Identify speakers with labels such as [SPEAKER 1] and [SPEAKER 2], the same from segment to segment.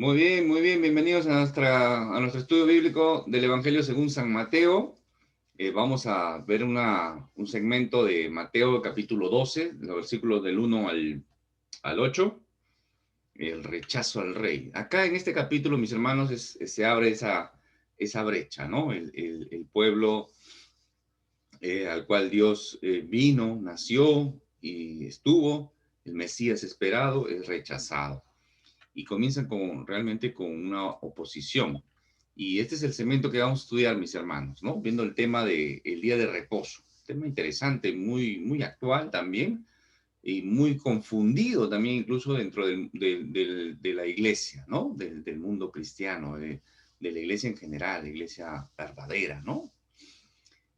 [SPEAKER 1] Muy bien, bienvenidos a nuestro estudio bíblico del Evangelio según San Mateo. Vamos a ver un segmento de Mateo capítulo 12, los versículos del 1 al 8, el rechazo al rey. Acá en este capítulo, mis hermanos, se abre esa brecha, ¿no? El pueblo al cual Dios vino, nació y estuvo, el Mesías esperado, es rechazado. Y comienzan realmente con una oposición. Y este es el segmento que vamos a estudiar, mis hermanos, ¿no? Viendo el tema del día de reposo. Tema interesante, muy actual también, y muy confundido también incluso dentro de la iglesia, ¿no? Del mundo cristiano, de la iglesia en general, la iglesia verdadera, ¿no?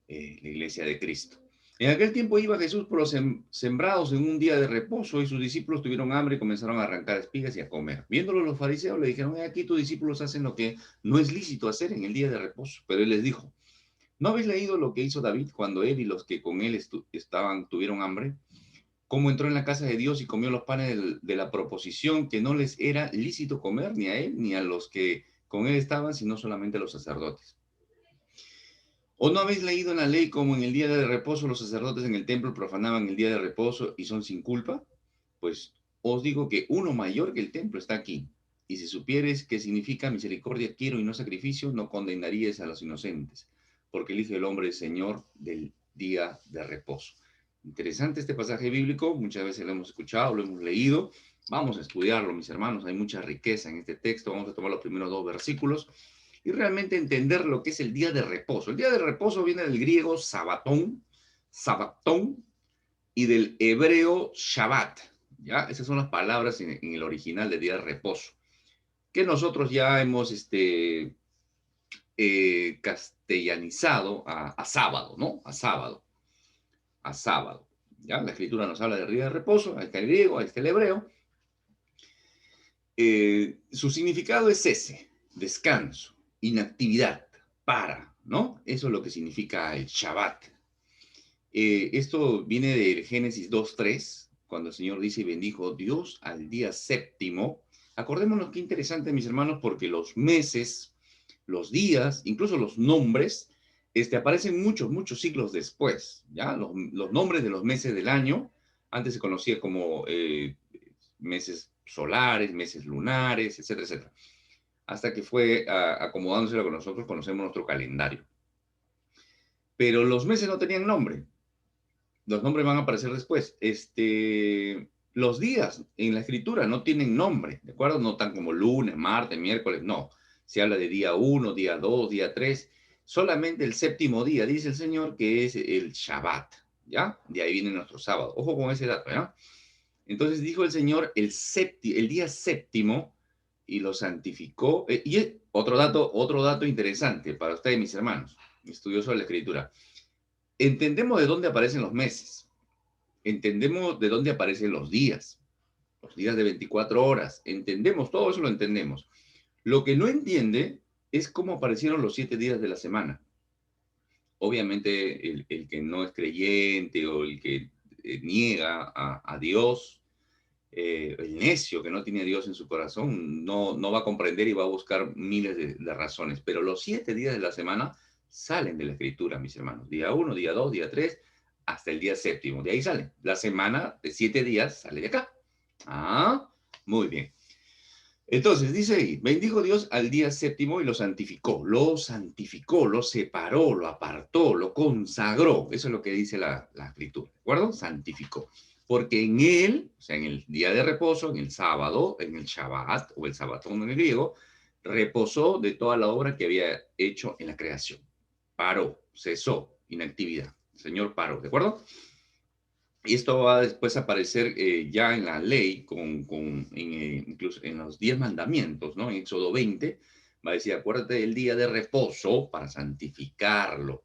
[SPEAKER 1] La iglesia de Cristo. En aquel tiempo iba Jesús por los sembrados en un día de reposo y sus discípulos tuvieron hambre y comenzaron a arrancar espigas y a comer. Viéndolo los fariseos le dijeron, aquí tus discípulos hacen lo que no es lícito hacer en el día de reposo. Pero él les dijo, ¿no habéis leído lo que hizo David cuando él y los que con él tuvieron hambre? Cómo entró en la casa de Dios y comió los panes de la proposición que no les era lícito comer ni a él ni a los que con él estaban, sino solamente a los sacerdotes. ¿O no habéis leído en la ley como en el día de reposo los sacerdotes en el templo profanaban el día de reposo y son sin culpa? Pues os digo que uno mayor que el templo está aquí. Y si supieres qué significa misericordia quiero y no sacrificio, no condenaríais a los inocentes, porque el Hijo del Hombre es Señor del día de reposo. Interesante este pasaje bíblico, muchas veces lo hemos escuchado, lo hemos leído. Vamos a estudiarlo, mis hermanos, hay mucha riqueza en este texto. Vamos a tomar los primeros dos versículos y realmente entender lo que es el día de reposo. El día de reposo viene del griego sabatón, sabatón, y del hebreo Shabbat. ¿Ya? Esas son las palabras en el original de día de reposo, que nosotros ya hemos castellanizado a sábado, ¿no? A sábado, a sábado. ¿Ya? La escritura nos habla del día de reposo, ahí está el griego, ahí está el hebreo. Su significado es ese, descanso, inactividad, ¿no? Eso es lo que significa el Shabbat. Esto viene del Génesis 2:3, cuando el Señor dice, y bendijo Dios al día séptimo. Acordémonos qué interesante, mis hermanos, porque los meses, los días, incluso los nombres, aparecen muchos siglos después, ¿ya? Los nombres de los meses del año, antes se conocía como meses solares, meses lunares, etcétera, etcétera, hasta que fue acomodándose a lo que nosotros conocemos nuestro calendario. Pero los meses no tenían nombre. Los nombres van a aparecer después. Los días en la escritura no tienen nombre, ¿de acuerdo? No tan como lunes, martes, miércoles, no. Se habla de día 1, día 2, día 3. Solamente el séptimo día, dice el Señor, que es el Shabbat, ¿ya? De ahí viene nuestro sábado. Ojo con ese dato, ¿ya? Entonces dijo el Señor el día séptimo y lo santificó. Otro dato interesante para ustedes, mis hermanos, estudiosos de la escritura. Entendemos de dónde aparecen los meses, entendemos de dónde aparecen los días de 24 horas, entendemos, todo eso lo entendemos. Lo que no entiende es cómo aparecieron los 7 días de la semana. Obviamente el que no es creyente o el que niega a Dios, el necio que no tiene a Dios en su corazón, no va a comprender y va a buscar miles de razones. Pero los 7 días de la semana salen de la escritura, mis hermanos. Día 1, día 2, día 3, hasta el día séptimo. De ahí sale. La semana de 7 días sale de acá. Ah, muy bien. Entonces, dice ahí, bendijo Dios al día séptimo y lo santificó, lo separó, lo apartó, lo consagró. Eso es lo que dice la escritura, ¿de acuerdo? Santificó. Porque en él, o sea, en el día de reposo, en el sábado, en el Shabbat, o el sabatón en el griego, reposó de toda la obra que había hecho en la creación. Paró, cesó, inactividad. El Señor paró, ¿de acuerdo? Y esto va después a aparecer ya en la ley, incluso en los 10 mandamientos, ¿no? En Éxodo 20, va a decir, acuérdate del día de reposo para santificarlo,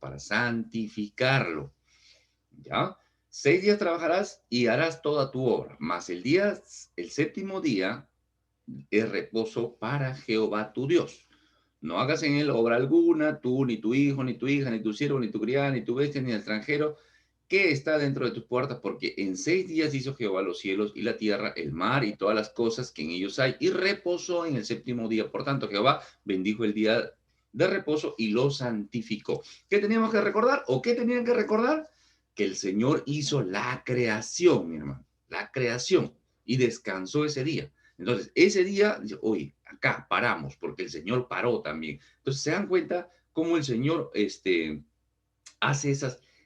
[SPEAKER 1] ¿ya? 6 días trabajarás y harás toda tu obra, mas el séptimo día es reposo para Jehová tu Dios. No hagas en él obra alguna, tú, ni tu hijo, ni tu hija, ni tu siervo, ni tu criada, ni tu bestia, ni el extranjero, ¿Qué está dentro de tus puertas? Porque en 6 días hizo Jehová los cielos y la tierra, el mar y todas las cosas que en ellos hay, y reposó en el séptimo día. Por tanto, Jehová bendijo el día de reposo y lo santificó. ¿Qué teníamos que recordar? ¿O qué tenían que recordar? Que el Señor hizo la creación, mi hermano, la creación, y descansó ese día. Entonces, ese día, hoy, acá paramos, porque el Señor paró también. Entonces, se dan cuenta cómo el Señor hace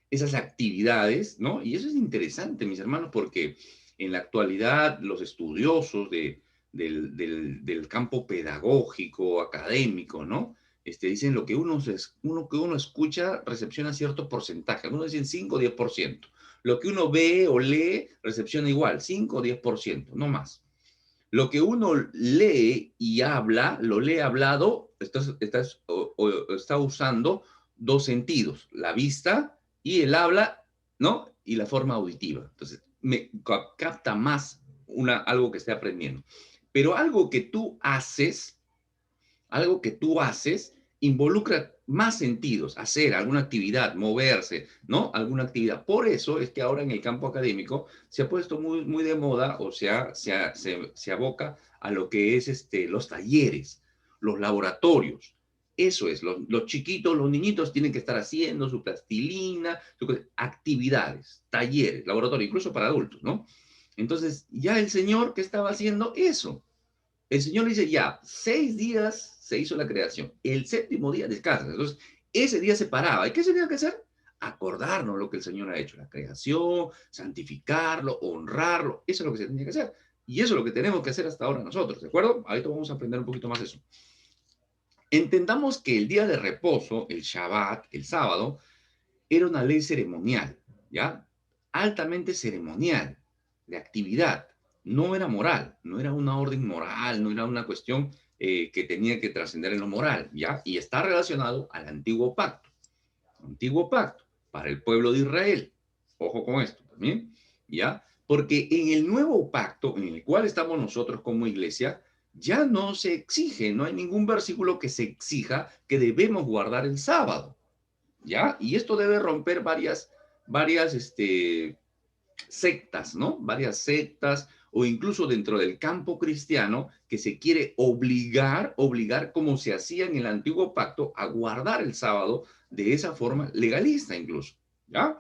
[SPEAKER 1] esas actividades, ¿no? Y eso es interesante, mis hermanos, porque en la actualidad los estudiosos del campo pedagógico, académico, ¿no? Dicen lo que uno escucha recepciona cierto porcentaje. Algunos dicen 5 o 10%. Lo que uno ve o lee recepciona igual, 5 o 10%, no más. Lo que uno lee y habla, lo lee hablado, está usando dos sentidos, la vista y el habla, ¿no? Y la forma auditiva. Entonces, me capta más algo que esté aprendiendo. Pero algo que tú haces involucra más sentidos, hacer alguna actividad, moverse, ¿no? Alguna actividad. Por eso es que ahora en el campo académico se ha puesto muy, muy de moda, o sea, se aboca a lo que es los talleres, los laboratorios. Eso es, los chiquitos, los niñitos tienen que estar haciendo su plastilina, actividades, talleres, laboratorios, incluso para adultos, ¿no? Entonces, ya el señor que estaba haciendo eso, el Señor dice, ya, 6 días se hizo la creación, el séptimo día descansa. Entonces, ese día se paraba. ¿Y qué se tenía que hacer? Acordarnos lo que el Señor ha hecho, la creación, santificarlo, honrarlo. Eso es lo que se tenía que hacer. Y eso es lo que tenemos que hacer hasta ahora nosotros, ¿de acuerdo? Ahorita vamos a aprender un poquito más de eso. Entendamos que el día de reposo, el Shabbat, el sábado, era una ley ceremonial, ¿ya? Altamente ceremonial, de actividad. No era moral, no era una orden moral, no era una cuestión que tenía que trascender en lo moral, ¿ya? Y está relacionado al antiguo pacto. Antiguo pacto para el pueblo de Israel. Ojo con esto también, ¿ya? Porque en el nuevo pacto en el cual estamos nosotros como iglesia, ya no se exige, no hay ningún versículo que se exija que debemos guardar el sábado. ¿Ya? Y esto debe romper varias sectas, ¿no? Varias sectas o incluso dentro del campo cristiano que se quiere obligar como se hacía en el antiguo pacto a guardar el sábado de esa forma legalista incluso, ¿ya?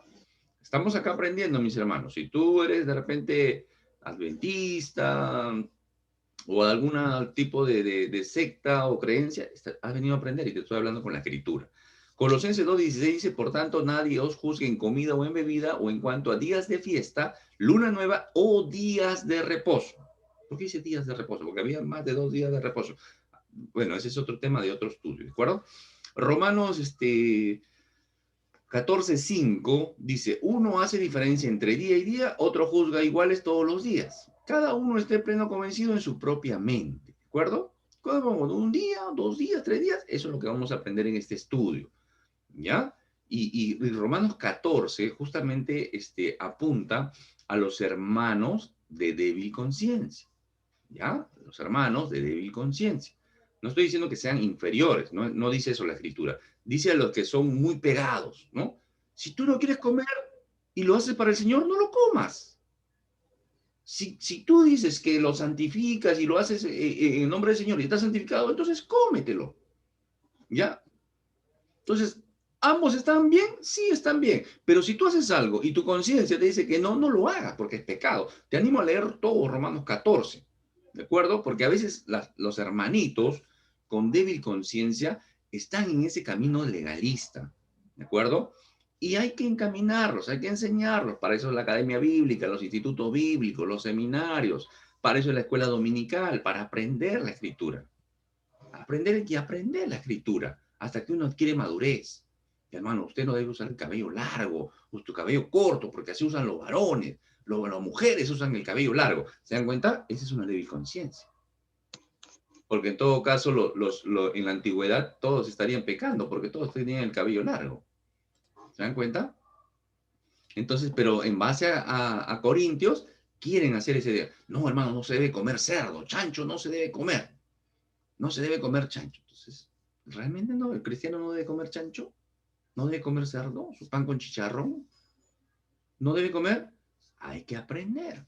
[SPEAKER 1] Estamos acá aprendiendo, mis hermanos. Si tú eres de repente adventista o algún tipo de secta o creencia, has venido a aprender y te estoy hablando con la escritura. Colosenses 2:16 dice, por tanto, nadie os juzgue en comida o en bebida o en cuanto a días de fiesta, luna nueva o días de reposo. ¿Por qué dice días de reposo? Porque había más de 2 días de reposo. Bueno, ese es otro tema de otro estudio, ¿de acuerdo? Romanos 14:5 dice, uno hace diferencia entre día y día, otro juzga iguales todos los días. Cada uno esté pleno convencido en su propia mente, ¿de acuerdo? ¿Cuándo vamos? ¿Un día, 2 días, 3 días? Eso es lo que vamos a aprender en este estudio, ¿ya? Y Romanos 14 justamente apunta a los hermanos de débil conciencia, ¿ya? Los hermanos de débil conciencia. No estoy diciendo que sean inferiores, no, no dice eso la escritura. Dice a los que son muy pegados, ¿no? Si tú no quieres comer y lo haces para el Señor, no lo comas. Si tú dices que lo santificas y lo haces en nombre del Señor y estás santificado, entonces cómetelo, ¿ya? Entonces, ¿ambos están bien? Sí, están bien. Pero si tú haces algo y tu conciencia te dice que no, no lo hagas porque es pecado. Te animo a leer todo Romanos 14, ¿de acuerdo? Porque a veces los hermanitos con débil conciencia están en ese camino legalista, ¿de acuerdo? Y hay que encaminarlos, hay que enseñarlos. Para eso es la academia bíblica, los institutos bíblicos, los seminarios. Para eso es la escuela dominical, para aprender la escritura. Aprender y aprender la escritura hasta que uno adquiere madurez. Y hermano, usted no debe usar el cabello largo o tu cabello corto, porque así usan los varones. Las mujeres usan el cabello largo. ¿Se dan cuenta? Esa es una débil conciencia. Porque en todo caso, en la antigüedad todos estarían pecando, porque todos tenían el cabello largo. ¿Se dan cuenta? Entonces, pero en base a Corintios, quieren hacer ese día. No, hermano, no se debe comer cerdo, chancho no se debe comer. No se debe comer chancho. Entonces, ¿realmente no? ¿El cristiano no debe comer chancho? ¿No debe comer cerdo? ¿Su pan con chicharrón? ¿No debe comer? Hay que aprender.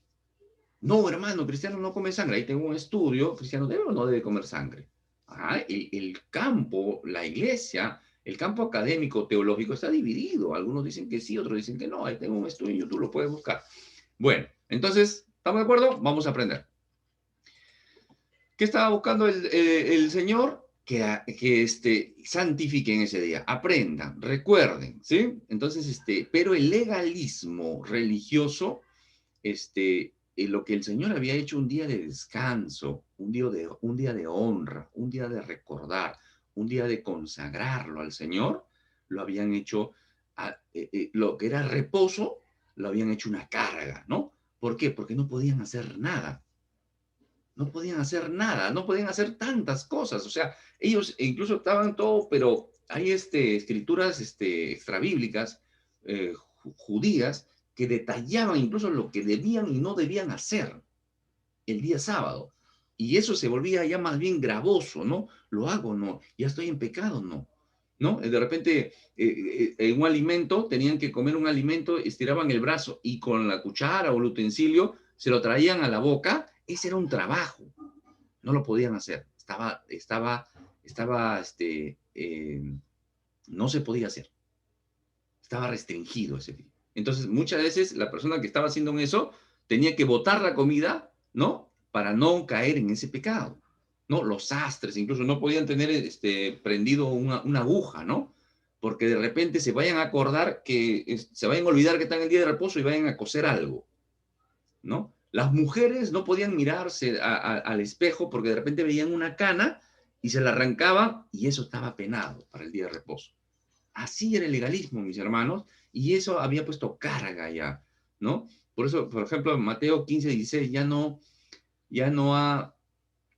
[SPEAKER 1] No, hermano, cristiano no come sangre. Ahí tengo un estudio, cristiano debe o no debe comer sangre. Ajá, el campo, la iglesia, el campo académico, teológico está dividido. Algunos dicen que sí, otros dicen que no. Ahí tengo un estudio en YouTube, lo puedes buscar. Bueno, entonces, ¿estamos de acuerdo? Vamos a aprender. ¿Qué estaba buscando el Señor? Que santifiquen ese día, aprendan, recuerden, ¿sí? Entonces, pero el legalismo religioso, lo que el Señor había hecho un día de descanso, un día de honra, un día de recordar, un día de consagrarlo al Señor, lo habían hecho, lo que era reposo, lo habían hecho una carga, ¿no? ¿Por qué? Porque no podían hacer nada. No podían hacer nada, no podían hacer tantas cosas. O sea, ellos incluso estaban todo, pero hay escrituras extrabíblicas, judías, que detallaban incluso lo que debían y no debían hacer el día sábado. Y eso se volvía ya más bien gravoso, ¿no? ¿Lo hago o no? ¿Ya estoy en pecado o no? ¿No? De repente, en un alimento, tenían que comer un alimento, estiraban el brazo y con la cuchara o el utensilio se lo traían a la boca. Ese era un trabajo. No lo podían hacer. No se podía hacer. Estaba restringido ese día. Entonces, muchas veces la persona que estaba haciendo eso tenía que botar la comida, ¿no? Para no caer en ese pecado, ¿no? Los sastres incluso no podían tener prendido una aguja, ¿no? Porque de repente se vayan a acordar se vayan a olvidar que están en el día de reposo y vayan a coser algo, ¿no? Las mujeres no podían mirarse al espejo porque de repente veían una cana y se la arrancaban y eso estaba penado para el día de reposo. Así era el legalismo, mis hermanos, y eso había puesto carga ya, ¿no? Por eso, por ejemplo, Mateo 15:16, ya no ha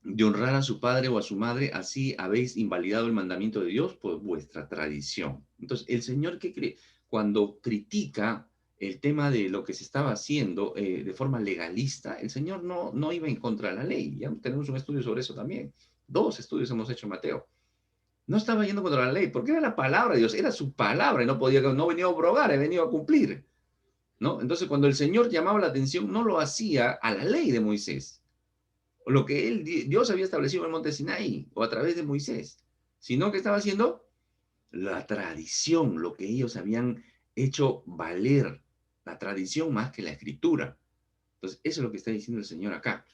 [SPEAKER 1] de honrar a su padre o a su madre, así habéis invalidado el mandamiento de Dios por vuestra tradición. Entonces, el Señor que cree, cuando critica el tema de lo que se estaba haciendo de forma legalista, el Señor no iba en contra de la ley. Ya tenemos un estudio sobre eso también. 2 estudios hemos hecho, Mateo. No estaba yendo contra la ley, porque era la palabra de Dios, era su palabra, y no venía a abrogar, he venido a cumplir, ¿no? Entonces, cuando el Señor llamaba la atención, no lo hacía a la ley de Moisés, o lo que Dios había establecido en el monte Sinaí, o a través de Moisés, sino que estaba haciendo la tradición, lo que ellos habían hecho valer, la tradición más que la escritura. Entonces, eso es lo que está diciendo el Señor acá.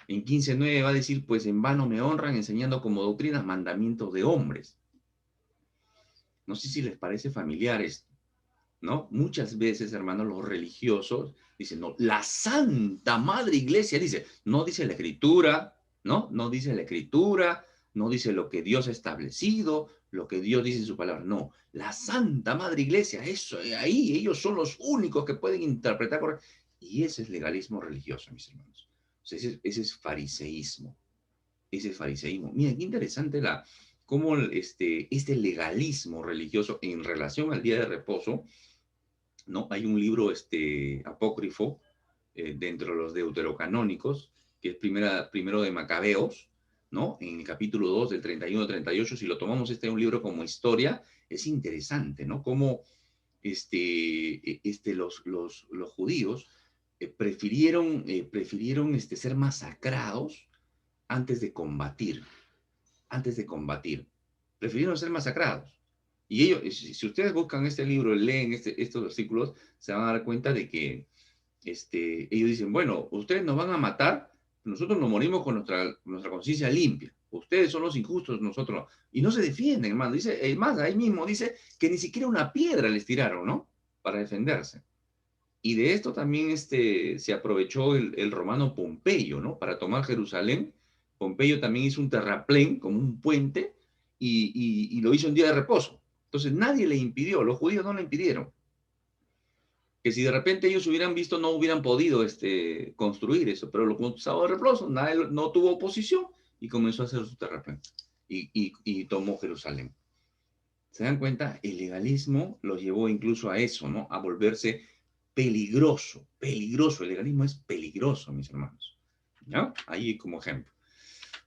[SPEAKER 1] En 15:9 va a decir, pues en vano me honran enseñando como doctrinas mandamientos de hombres. No sé si les parece familiar esto, ¿no? Muchas veces, hermanos, los religiosos dicen, no, la Santa Madre Iglesia dice, no dice la Escritura, ¿no? No dice la Escritura, no dice lo que Dios ha establecido, lo que Dios dice en su palabra, no. La Santa Madre Iglesia, eso, ahí ellos son los únicos que pueden interpretar correctamente. Y ese es legalismo religioso, mis hermanos. O sea, ese es fariseísmo. Ese es fariseísmo. Miren, qué interesante cómo este legalismo religioso en relación al día de reposo, ¿no? Hay un libro apócrifo dentro de los deuterocanónicos, que es primero de Macabeos, ¿no? En el capítulo 2 del 31 al 38, si lo tomamos un libro como historia, es interesante, ¿no? Cómo los judíos prefirieron ser masacrados antes de combatir, antes de combatir. Prefirieron ser masacrados. Y ellos, si ustedes buscan este libro, leen estos versículos, se van a dar cuenta de que ellos dicen, bueno, ustedes nos van a matar, nosotros nos morimos con nuestra conciencia limpia. Ustedes son los injustos, nosotros no. Y no se defienden, hermano. Dice, más, ahí mismo dice que ni siquiera una piedra les tiraron, ¿no? Para defenderse. Y de esto también se aprovechó el romano Pompeyo, ¿no? Para tomar Jerusalén. Pompeyo también hizo un terraplén, como un puente, y lo hizo en día de reposo. Entonces nadie le impidió, los judíos no le impidieron. Que si de repente ellos hubieran visto, no hubieran podido construir eso, pero lo sábado de reposo, nadie no tuvo oposición y comenzó a hacer su terraplén y tomó Jerusalén. ¿Se dan cuenta? El legalismo los llevó incluso a eso, ¿no? A volverse peligroso, peligroso. El legalismo es peligroso, mis hermanos. ¿Ya? Ahí como ejemplo.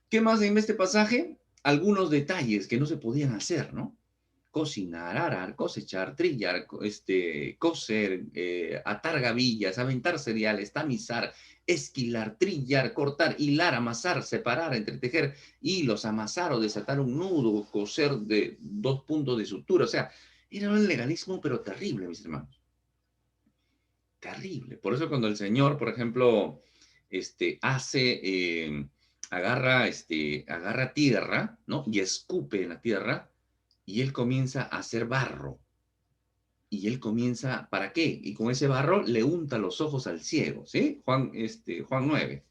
[SPEAKER 1] ¿Qué más en este pasaje? Algunos detalles que no se podían hacer, ¿no? cocinar, arar, cosechar, trillar, coser, atar gavillas, aventar cereales, tamizar, esquilar, trillar, cortar, hilar, amasar, separar, entretejer hilos, amasar o desatar un nudo, coser de 2 puntos de sutura. O sea, era un legalismo, pero terrible, mis hermanos. Terrible. Por eso cuando el Señor, por ejemplo, agarra tierra, ¿no? Y escupe en la tierra, y él comienza a hacer barro. Y él comienza, ¿para qué? Y con ese barro le unta los ojos al ciego, ¿sí? Juan 9.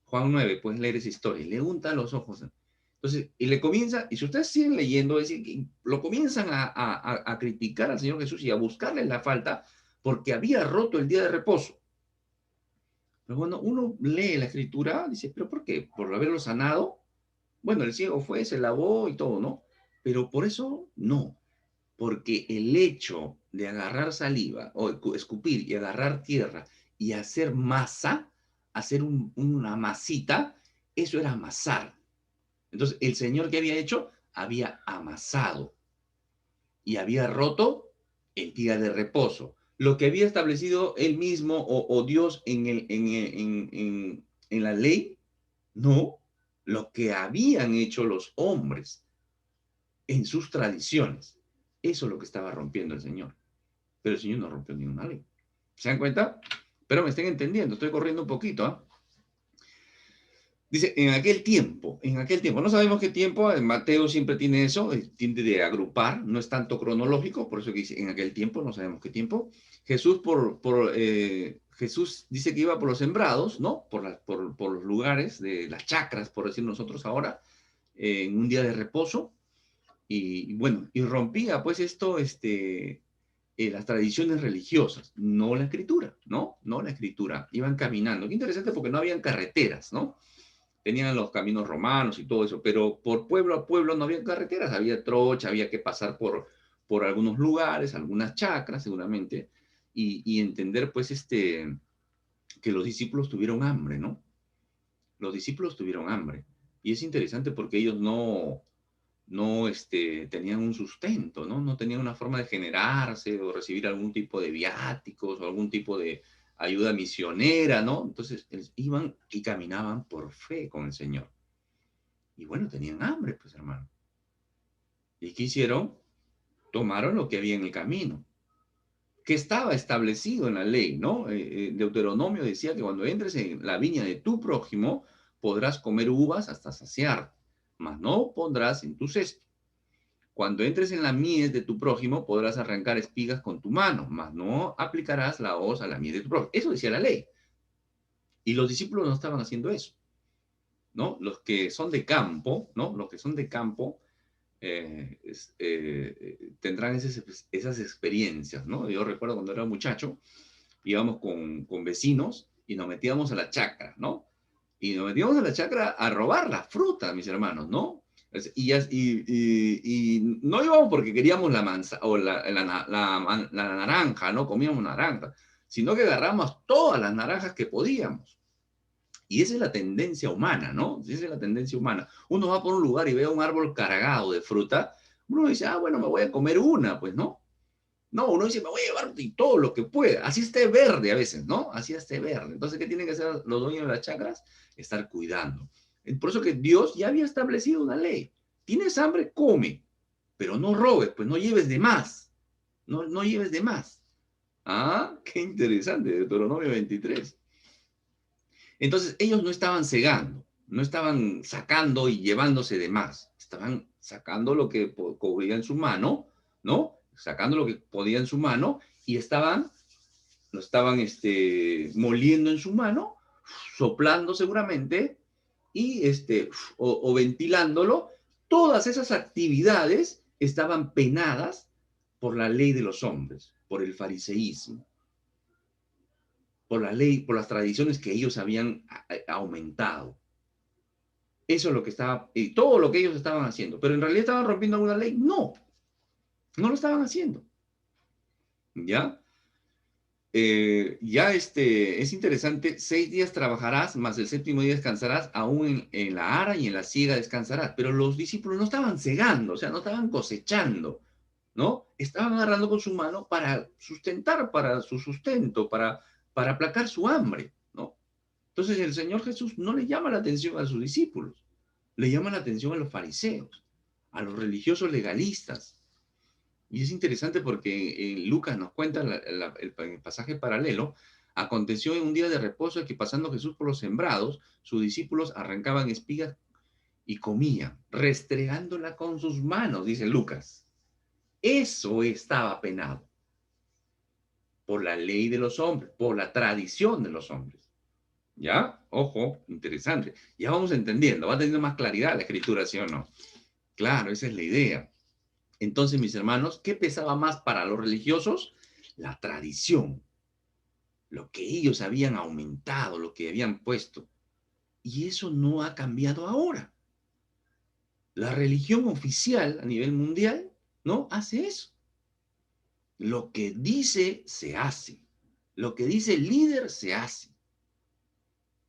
[SPEAKER 1] Juan 9, puedes leer esa historia. Le unta los ojos. Entonces, y le comienza, y si ustedes siguen leyendo, es decir, que lo comienzan a criticar al Señor Jesús y a buscarle la falta porque había roto el día de reposo. Pero cuando uno lee la escritura, dice, ¿pero por qué? ¿Por haberlo sanado? Bueno, el ciego fue, se lavó y todo, ¿no? Pero por eso, no. Porque el hecho de agarrar saliva o escupir y agarrar tierra y hacer masa, hacer una masita, eso era amasar. Entonces, el Señor que había hecho, había amasado y había roto el día de reposo. Lo que había establecido él mismo o Dios en la ley, no, lo que habían hecho los hombres en sus tradiciones. Eso es lo que estaba rompiendo el Señor. Pero el Señor no rompió ninguna ley. ¿Se dan cuenta? Pero me estén entendiendo, estoy corriendo un poquito, ¿ah? Dice, en aquel tiempo, no sabemos qué tiempo, Mateo siempre tiene eso, tiende de agrupar, no es tanto cronológico, por eso que dice, en aquel tiempo, no sabemos qué tiempo. Jesús dice que iba por los sembrados, ¿no? Por los lugares de las chacras, por decir nosotros ahora, en un día de reposo, y bueno, y rompía pues las tradiciones religiosas, no la escritura, ¿no? No la escritura, iban caminando. Qué interesante porque no habían carreteras, ¿no? Tenían los caminos romanos y todo eso, pero por pueblo a pueblo no había carreteras, había trocha, había que pasar por algunos lugares, algunas chacras seguramente, y entender pues que los discípulos tuvieron hambre, ¿no? Los discípulos tuvieron hambre. Y es interesante porque ellos no tenían un sustento, ¿no? No tenían una forma de generarse o recibir algún tipo de viáticos o algún tipo de ayuda misionera, ¿no? Entonces iban y caminaban por fe con el Señor. Y bueno, tenían hambre, pues hermano. ¿Y qué hicieron? Tomaron lo que había en el camino, que estaba establecido en la ley, ¿no? Deuteronomio decía que cuando entres en la viña de tu prójimo, podrás comer uvas hasta saciar, mas no pondrás en tu cesto. Cuando entres en la mies de tu prójimo, podrás arrancar espigas con tu mano, mas no aplicarás la hoz a la mies de tu prójimo. Eso decía la ley. Y los discípulos no estaban haciendo eso, ¿no? Los que son de campo, ¿no? Los que son de campo tendrán esas experiencias, ¿no? Yo recuerdo cuando era muchacho, íbamos con vecinos y nos metíamos a la chacra, ¿no? Y nos metíamos a la chacra a robar la fruta, mis hermanos, ¿no? Y no íbamos porque queríamos la manzana o la naranja, ¿no? Comíamos naranja, sino que agarramos todas las naranjas que podíamos. Y esa es la tendencia humana, ¿no? Esa es la tendencia humana. Uno va por un lugar y ve un árbol cargado de fruta, uno dice, ah, bueno, me voy a comer una, pues, ¿no? No, uno dice, me voy a llevar todo lo que pueda. Así esté verde a veces, ¿no? Así esté verde. Entonces, ¿qué tienen que hacer los dueños de las chacras? Estar cuidando. Por eso que Dios ya había establecido una ley. Tienes hambre, come, pero no robes, pues no lleves de más. No lleves de más. Ah, qué interesante, Deuteronomio 23. Entonces, ellos no estaban cegando, no estaban sacando y llevándose de más. Estaban sacando lo que podía en su mano, ¿no? Sacando lo que podía en su mano y lo estaban moliendo en su mano, soplando seguramente y o ventilándolo. Todas esas actividades estaban penadas por la ley de los hombres, por el fariseísmo, por la ley, por las tradiciones que ellos habían aumentado. Eso es lo que estaba, y todo lo que ellos estaban haciendo. Pero en realidad estaban rompiendo alguna ley. No, no lo estaban haciendo. ¿Ya? Es interesante, 6 días trabajarás, más el séptimo día descansarás, aún en la ara y en la siega descansarás. Pero los discípulos no estaban segando, o sea, no estaban cosechando. ¿no? Estaban agarrando con su mano para sustentar, para su sustento, para aplacar su hambre, ¿no? Entonces el Señor Jesús no le llama la atención a sus discípulos, le llama la atención a los fariseos, a los religiosos legalistas. Y es interesante porque Lucas nos cuenta el pasaje paralelo. Aconteció en un día de reposo que pasando Jesús por los sembrados, sus discípulos arrancaban espigas y comían, restregándola con sus manos, dice Lucas. Eso estaba penado por la ley de los hombres, por la tradición de los hombres. ¿Ya? Ojo, interesante. Ya vamos entendiendo, va teniendo más claridad la escritura, ¿sí o no? Claro, esa es la idea. Entonces, mis hermanos, ¿qué pesaba más para los religiosos? La tradición, lo que ellos habían aumentado, lo que habían puesto. Y eso no ha cambiado ahora. La religión oficial a nivel mundial, ¿no? Hace eso. Lo que dice, se hace. Lo que dice el líder, se hace.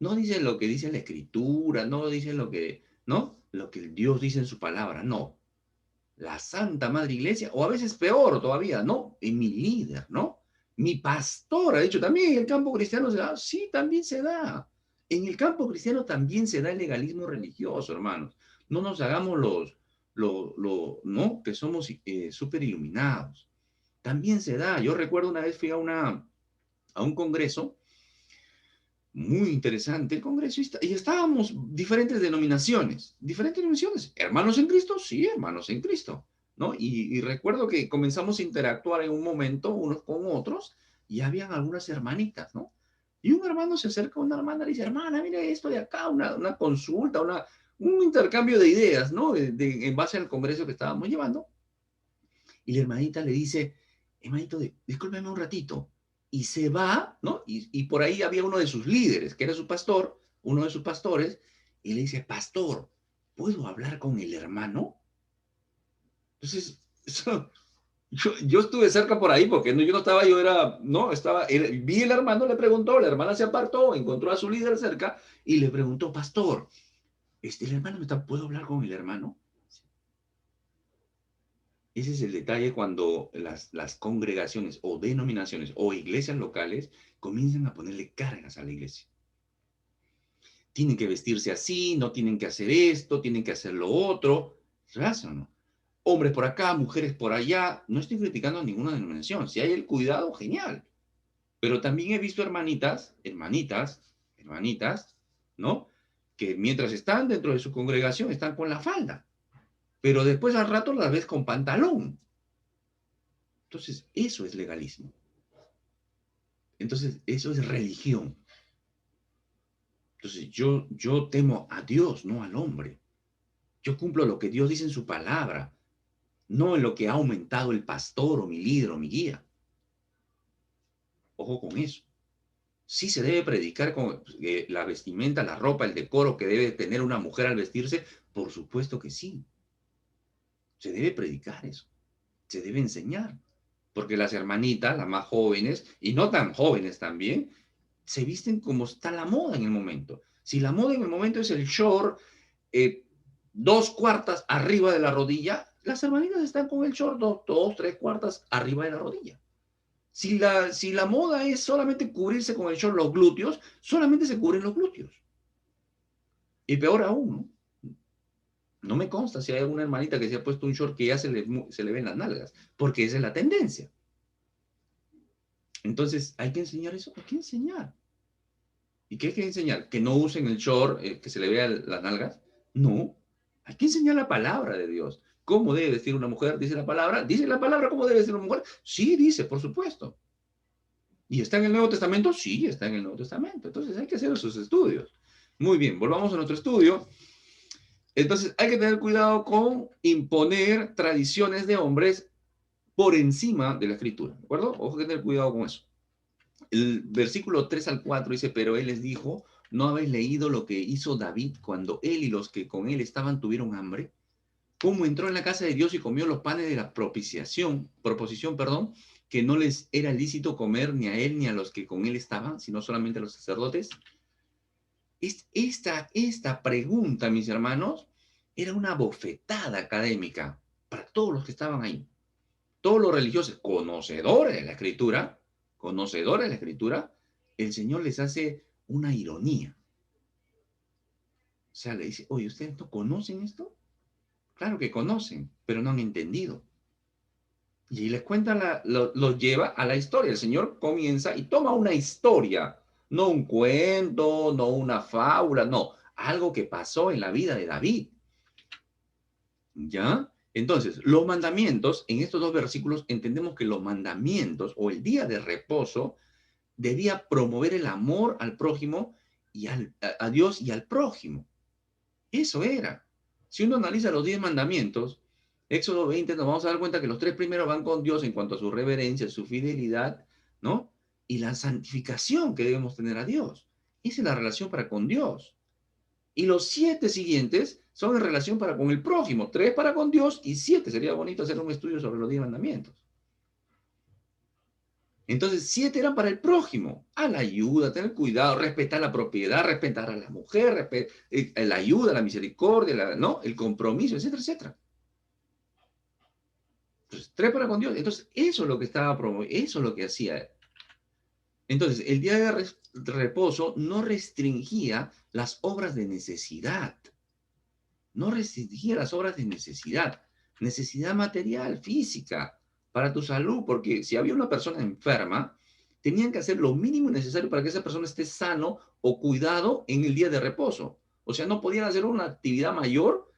[SPEAKER 1] No dice lo que dice la escritura, no dice lo que, ¿no? Lo que Dios dice en su palabra, no. La Santa Madre Iglesia, o a veces peor todavía, ¿no? En mi líder, ¿no? Mi pastor ha dicho, también en el campo cristiano se da, sí, también se da. En el campo cristiano también se da el legalismo religioso, hermanos. No nos hagamos ¿no? Que somos súper iluminados. También se da. Yo recuerdo una vez fui a un congreso muy interesante el congreso y estábamos diferentes denominaciones, hermanos en Cristo, sí, hermanos en Cristo, ¿no? Y recuerdo que comenzamos a interactuar en un momento unos con otros y habían algunas hermanitas, ¿no? Y un hermano se acerca a una hermana y le dice, hermana, mire esto de acá, una consulta, un intercambio de ideas, ¿no? En base al congreso que estábamos llevando. Y la hermanita le dice, hermanito, discúlpeme un ratito. Y se va, ¿no? Y por ahí había uno de sus líderes, que era su pastor, uno de sus pastores, y le dice, pastor, ¿puedo hablar con el hermano? Entonces, eso, yo estuve cerca por ahí, porque no, yo no estaba, yo era, no, estaba, vi el hermano, le preguntó, la hermana se apartó, encontró a su líder cerca, y le preguntó, pastor, el hermano me está, ¿puedo hablar con el hermano? Ese es el detalle cuando las congregaciones o denominaciones o iglesias locales comienzan a ponerle cargas a la iglesia. Tienen que vestirse así, no tienen que hacer esto, tienen que hacer lo otro. ¿Sabes o no? Hombres por acá, mujeres por allá. No estoy criticando a ninguna denominación. Si hay el cuidado, genial. Pero también he visto hermanitas, ¿no? Que mientras están dentro de su congregación están con la falda. Pero después al rato las ves con pantalón. Entonces, eso es legalismo. Entonces, eso es religión. Entonces, yo temo a Dios, no al hombre. Yo cumplo lo que Dios dice en su palabra, no en lo que ha aumentado el pastor o mi líder o mi guía. Ojo con eso. Sí se debe predicar con la vestimenta, la ropa, el decoro que debe tener una mujer al vestirse. Por supuesto que sí. Se debe predicar eso. Se debe enseñar. Porque las hermanitas, las más jóvenes, y no tan jóvenes también, se visten como está la moda en el momento. Si la moda en el momento es el short, 2/4 arriba de la rodilla, las hermanitas están con el short 2/3 arriba de la rodilla. Si la moda es solamente cubrirse con el short los glúteos, solamente se cubren los glúteos. Y peor aún, ¿no? No me consta si hay alguna hermanita que se ha puesto un short que ya se le ven las nalgas, porque esa es la tendencia. Entonces, ¿hay que enseñar eso? Hay que enseñar. ¿Y qué hay que enseñar? ¿Que no usen el short, que se le vean las nalgas? No. Hay que enseñar la palabra de Dios. ¿Cómo debe vestir una mujer? ¿Dice la palabra? ¿Dice la palabra cómo debe vestir una mujer? Sí, dice, por supuesto. ¿Y está en el Nuevo Testamento? Sí, está en el Nuevo Testamento. Entonces hay que hacer esos estudios. Muy bien, volvamos a nuestro estudio. Entonces hay que tener cuidado con imponer tradiciones de hombres por encima de la escritura. ¿De acuerdo? Ojo, que tener cuidado con eso. El versículo 3 al 4 dice, pero él les dijo, ¿no habéis leído lo que hizo David cuando él y los que con él estaban tuvieron hambre? ¿Cómo entró en la casa de Dios y comió los panes de la proposición, perdón, que no les era lícito comer ni a él ni a los que con él estaban, sino solamente a los sacerdotes? Esta pregunta, mis hermanos, era una bofetada académica para todos los que estaban ahí. todos los religiosos, conocedores de la Escritura, el Señor les hace una ironía. O sea, le dice, oye, ¿ustedes no conocen esto? Claro que conocen, pero no han entendido. Y les cuenta, los lleva a la historia. El Señor comienza y toma una historia, no un cuento, no una fábula, no, algo que pasó en la vida de David. ¿Ya? Entonces, los mandamientos, en estos dos versículos entendemos que los mandamientos o el día de reposo debía promover el amor al prójimo y a Dios y al prójimo. Eso era. Si uno analiza los 10 mandamientos, Éxodo 20, nos vamos a dar cuenta que los 3 primeros van con Dios en cuanto a su reverencia, su fidelidad, ¿no? Y la santificación que debemos tener a Dios. Esa es la relación para con Dios. Y los 7 siguientes son en relación para con el prójimo. 3 para con Dios y 7. Sería bonito hacer un estudio sobre los 10 mandamientos. Entonces, 7 eran para el prójimo, a la ayuda, tener cuidado, respetar la propiedad, respetar a la mujer, la ayuda, la misericordia, ¿no? El compromiso, etcétera, etcétera. Entonces, 3 para con Dios. Entonces, eso es lo que estaba promoviendo, eso es lo que hacía. Entonces, el día de reposo no restringía las obras de necesidad. No restringía las obras de necesidad. Necesidad material, física, para tu salud, porque si había una persona enferma, tenían que hacer lo mínimo necesario para que esa persona esté sano o cuidado en el día de reposo. O sea, no podían hacer una actividad mayor,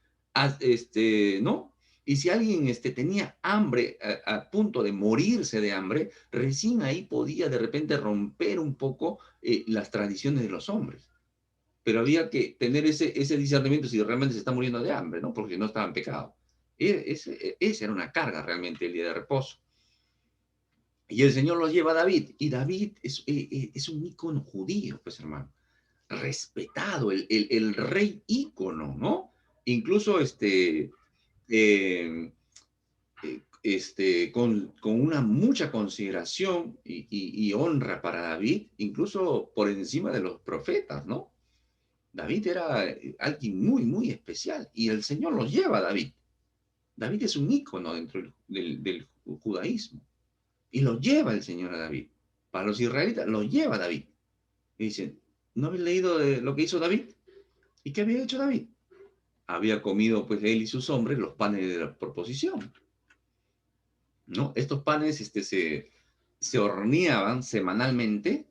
[SPEAKER 1] ¿no? Y si alguien tenía hambre, a punto de morirse de hambre, recién ahí podía de repente romper un poco las tradiciones de los hombres. Pero había que tener ese discernimiento si realmente se está muriendo de hambre, ¿no? Porque no estaba en pecado. Esa era una carga realmente el día de reposo. Y el Señor lo lleva a David. Y David es un ícono judío, pues hermano. Respetado, el rey ícono, ¿no? Incluso eh, con una mucha consideración y honra para David, incluso por encima de los profetas, ¿no? David era alguien muy, muy especial y el Señor lo lleva a David. David es un ícono dentro del judaísmo y lo lleva el Señor a David. Para los israelitas lo lleva a David. Y dicen, ¿no habéis leído de lo que hizo David? ¿Y qué había hecho David? Había comido pues él y sus hombres los panes de la proposición, ¿no? Estos panes se horneaban semanalmente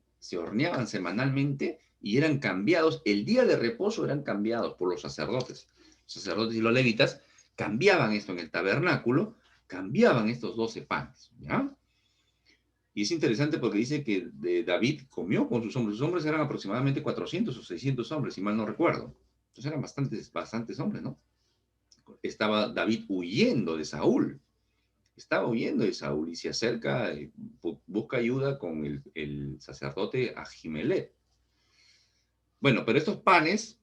[SPEAKER 1] y eran cambiados, el día de reposo eran cambiados por los sacerdotes. Los sacerdotes y los levitas cambiaban esto en el tabernáculo, cambiaban estos 12 panes, ¿ya? Y es interesante porque dice que David comió con sus hombres eran aproximadamente 400 o 600 hombres, si mal no recuerdo. Entonces eran bastantes hombres, ¿no? Estaba David huyendo de Saúl, estaba huyendo de Saúl y se acerca, busca ayuda con el sacerdote Ahimelech. Bueno, pero estos panes,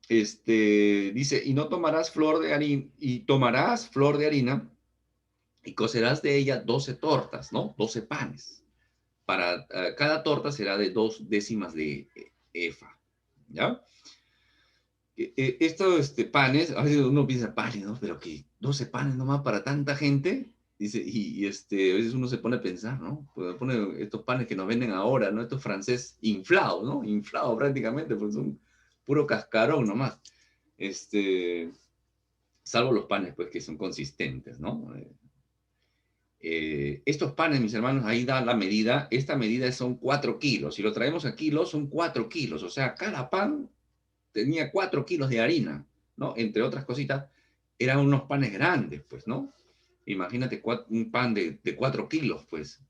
[SPEAKER 1] dice, y no tomarás flor de harina, y tomarás flor de harina y cocerás de ella 12 tortas, ¿no? 12 panes. Para cada torta será de 2 décimas de efa, ¿ya? Estos panes, a veces uno piensa panes, ¿no? Pero que 12 panes nomás para tanta gente, dice, a veces uno se pone a pensar, ¿no? Pues pone estos panes que nos venden ahora, ¿no? Estos francés inflados, ¿no? Inflados prácticamente, pues son puro cascarón nomás. Salvo los panes, pues, que son consistentes, ¿no? Estos panes, mis hermanos, ahí da la medida. Esta medida son 4 kilos. Si lo traemos a kilos, son 4 kilos. O sea, cada pan tenía 4 kilos de harina, ¿no? Entre otras cositas, eran unos panes grandes, pues, ¿no? Imagínate un pan de 4 kilos, pues.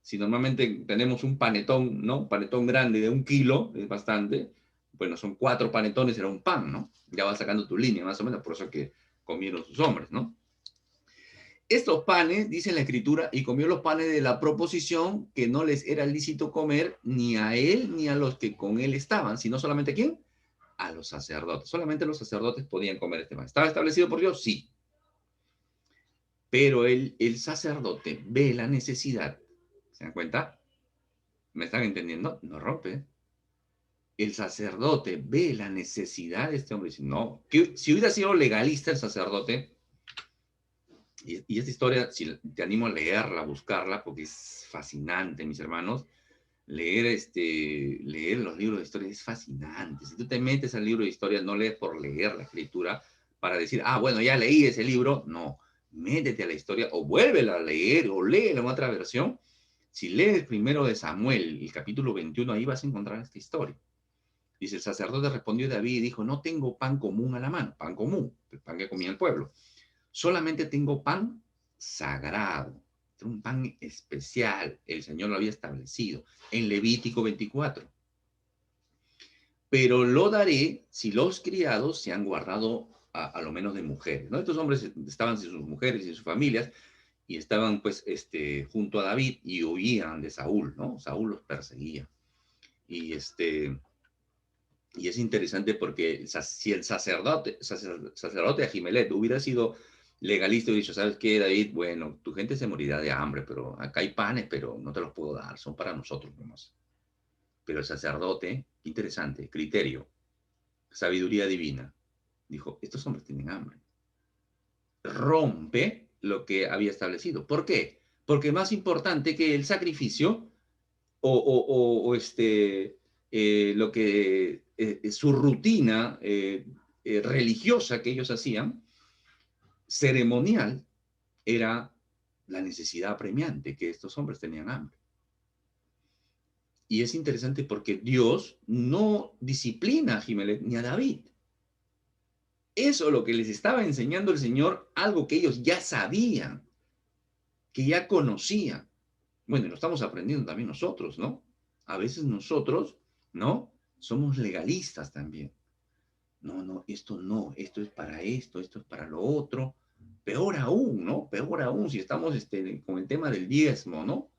[SPEAKER 1] Si normalmente tenemos un panetón, ¿no? Un panetón grande de 1 kilo, es bastante. Bueno, son 4 panetones, era un pan, ¿no? Ya vas sacando tu línea, más o menos, por eso que comieron sus hombres, ¿no? Estos panes, dice la Escritura, y comió los panes de la proposición que no les era lícito comer ni a él ni a los que con él estaban, sino solamente ¿a quién? A los sacerdotes. Solamente los sacerdotes podían comer este pan. ¿Estaba establecido por Dios? Sí. Pero el sacerdote ve la necesidad. ¿Se dan cuenta? ¿Me están entendiendo? No rompe. El sacerdote ve la necesidad de este hombre y dice, no, que si hubiera sido legalista el sacerdote, Y esta historia, si te animo a leerla, a buscarla, porque es fascinante, mis hermanos. Leer los libros de historia es fascinante. Si tú te metes al libro de historia, no lees por leer la escritura para decir, ah, bueno, ya leí ese libro. No, métete a la historia o vuélvela a leer o léela en otra versión. Si lees primero de Samuel, el capítulo 21, ahí vas a encontrar esta historia. Dice, el sacerdote respondió a David y dijo, no tengo pan común a la mano, pan común, el pan que comía el pueblo. Solamente tengo pan sagrado, un pan especial. El Señor lo había establecido en Levítico 24. Pero lo daré si los criados se han guardado a lo menos de mujeres, ¿no? Estos hombres estaban sin sus mujeres y sus familias y estaban pues junto a David y huían de Saúl, ¿no? Saúl los perseguía. Y y es interesante porque si el sacerdote Ahimelech hubiera sido legalista y dicho, ¿sabes qué, David? Bueno, tu gente se morirá de hambre, pero acá hay panes, pero no te los puedo dar, son para nosotros nomás. Pero el sacerdote, interesante, criterio, sabiduría divina, dijo, estos hombres tienen hambre. Rompe lo que había establecido. ¿Por qué? Porque más importante que el sacrificio lo que su rutina religiosa que ellos hacían, ceremonial, era la necesidad apremiante, que estos hombres tenían hambre. Y es interesante porque Dios no disciplina a Ahimelech ni a David. Eso es lo que les estaba enseñando el Señor, algo que ellos ya sabían, que ya conocían. Bueno, lo estamos aprendiendo también nosotros, ¿no? A veces nosotros, ¿no? Somos legalistas también. No, esto es para esto es para lo otro. Peor aún, ¿no? Peor aún si estamos con el tema del diezmo, ¿no?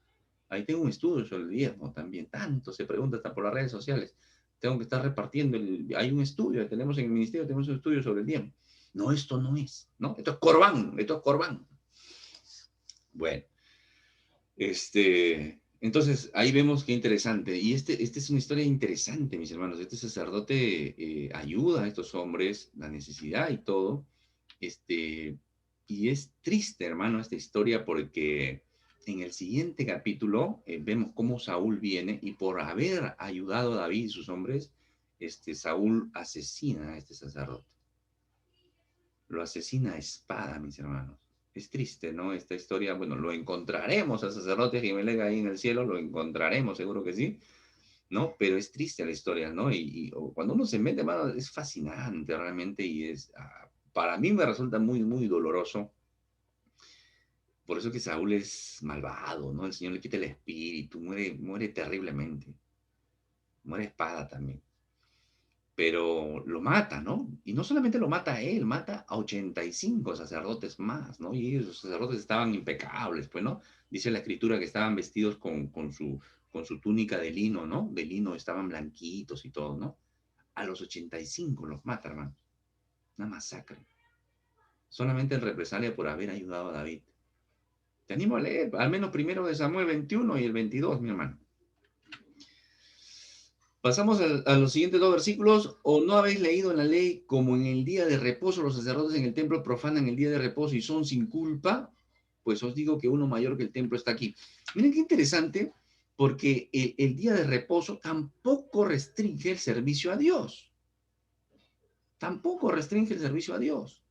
[SPEAKER 1] Ahí tengo un estudio sobre el diezmo también. Tanto se pregunta hasta por las redes sociales. Tengo que estar repartiendo. Hay un estudio, tenemos en el ministerio, tenemos un estudio sobre el diezmo. No, esto no es, ¿no? Esto es corbán, esto es corbán. Bueno, entonces ahí vemos qué interesante. Y esta es una historia interesante, mis hermanos. Este sacerdote ayuda a estos hombres, la necesidad y todo. Y es triste, hermano, esta historia porque en el siguiente capítulo vemos cómo Saúl viene y por haber ayudado a David y sus hombres, Saúl asesina a este sacerdote. Lo asesina a espada, mis hermanos. Es triste, ¿no? Esta historia, bueno, lo encontraremos al sacerdote Ahimelech ahí en el cielo, lo encontraremos, seguro que sí, ¿no? Pero es triste la historia, ¿no? Cuando uno se mete, hermano, es fascinante realmente y para mí me resulta muy, muy doloroso. Por eso que Saúl es malvado, ¿no? El Señor le quita el espíritu, muere terriblemente. Muere a espada también. Pero lo mata, ¿no? Y no solamente lo mata a él, mata a 85 sacerdotes más, ¿no? Y esos sacerdotes estaban impecables, pues, ¿no? Dice la escritura que estaban vestidos con su túnica de lino, ¿no? De lino, estaban blanquitos y todo, ¿no? A los 85 los mata, hermano. Una masacre. Solamente en represalia por haber ayudado a David. Te animo a leer, al menos primero de Samuel 21 y el 22, mi hermano. Pasamos a los siguientes dos versículos. ¿O no habéis leído en la ley como en el día de reposo los sacerdotes en el templo profanan el día de reposo y son sin culpa? Pues os digo que uno mayor que el templo está aquí. Miren qué interesante, porque el día de reposo tampoco restringe el servicio a Dios. Tampoco restringe el servicio a Dios.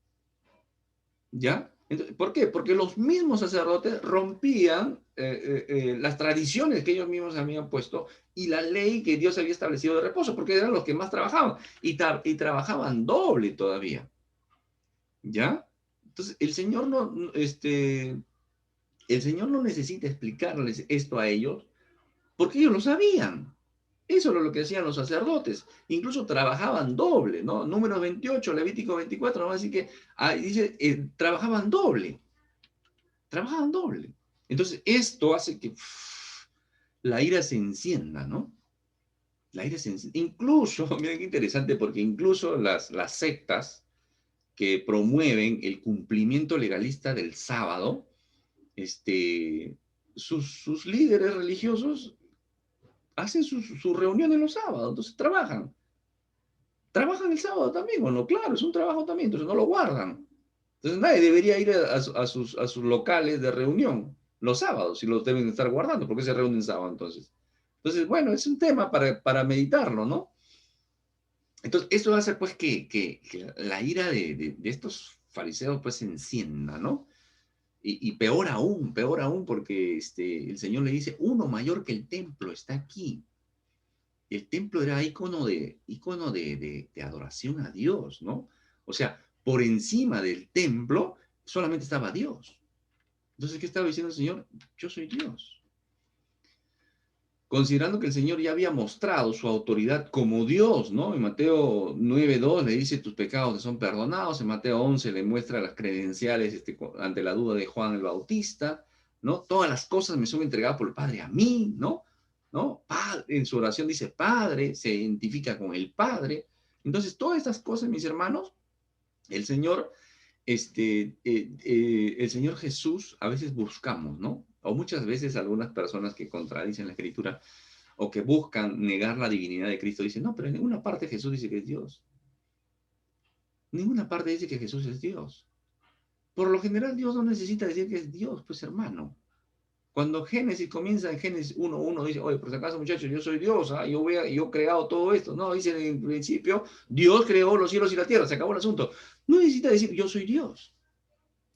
[SPEAKER 1] ¿Ya? Entonces, ¿por qué? Porque los mismos sacerdotes rompían las tradiciones que ellos mismos habían puesto y la ley que Dios había establecido de reposo, porque eran los que más trabajaban y trabajaban doble todavía. ¿Ya? Entonces, el Señor no necesita explicarles esto a ellos porque ellos lo sabían. Eso era lo que hacían los sacerdotes. Incluso trabajaban doble, ¿no? Números 28, Levítico 24, ¿no? Así que dice, trabajaban doble. Trabajaban doble. Entonces, esto hace que la ira se encienda, ¿no? La ira se encienda. Incluso, miren qué interesante, porque incluso las sectas que promueven el cumplimiento legalista del sábado, sus líderes religiosos hacen su reunión en los sábados, entonces trabajan. Trabajan el sábado también, bueno, claro, es un trabajo también, entonces no lo guardan. Entonces nadie debería ir a sus locales de reunión los sábados, si los deben estar guardando. ¿Por qué se reúnen sábado entonces? Entonces, bueno, es un tema para meditarlo, ¿no? Entonces, esto hace pues que la ira de estos fariseos pues se encienda, ¿no? Y peor aún, porque el Señor le dice, uno mayor que el templo está aquí. El templo era ícono de adoración a Dios, ¿no? O sea, por encima del templo solamente estaba Dios. Entonces, ¿qué estaba diciendo el Señor? Yo soy Dios. Considerando que el Señor ya había mostrado su autoridad como Dios, ¿no? En Mateo 9:2 le dice, tus pecados te son perdonados. En Mateo 11 le muestra las credenciales ante la duda de Juan el Bautista, ¿no? Todas las cosas me son entregadas por el Padre a mí, ¿no? ¿No? Padre, en su oración dice Padre, se identifica con el Padre. Entonces, todas estas cosas, mis hermanos, el Señor, el Señor Jesús a veces buscamos, ¿no? O muchas veces algunas personas que contradicen la Escritura o que buscan negar la divinidad de Cristo dicen, no, pero en ninguna parte Jesús dice que es Dios. Ninguna parte dice que Jesús es Dios. Por lo general, Dios no necesita decir que es Dios, pues hermano. Cuando Génesis comienza en Génesis 1:1, dice, oye, por si acaso, muchachos, yo soy Dios, ¿ah? Yo he creado todo esto. No, dice en el principio, Dios creó los cielos y la tierra, se acabó el asunto. No necesita decir, yo soy Dios.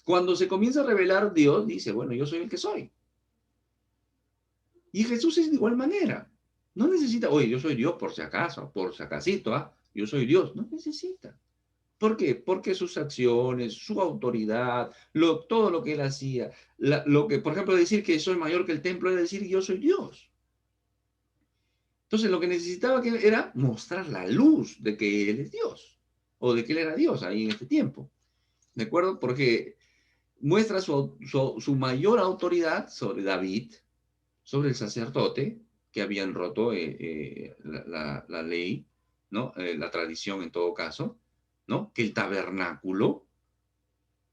[SPEAKER 1] Cuando se comienza a revelar Dios, dice, bueno, yo soy el que soy. Y Jesús es de igual manera. No necesita, oye, yo soy Dios por si acaso, por si acasito, ¿ah? Yo soy Dios. No necesita. ¿Por qué? Porque sus acciones, su autoridad, todo lo que él hacía, lo que, por ejemplo, decir que soy mayor que el templo era decir que yo soy Dios. Entonces, lo que necesitaba era mostrar la luz de que él es Dios, o de que él era Dios ahí en este tiempo. ¿De acuerdo? Porque muestra su mayor autoridad sobre David, sobre el sacerdote, que habían roto la ley, ¿no? La tradición en todo caso, ¿no? Que el tabernáculo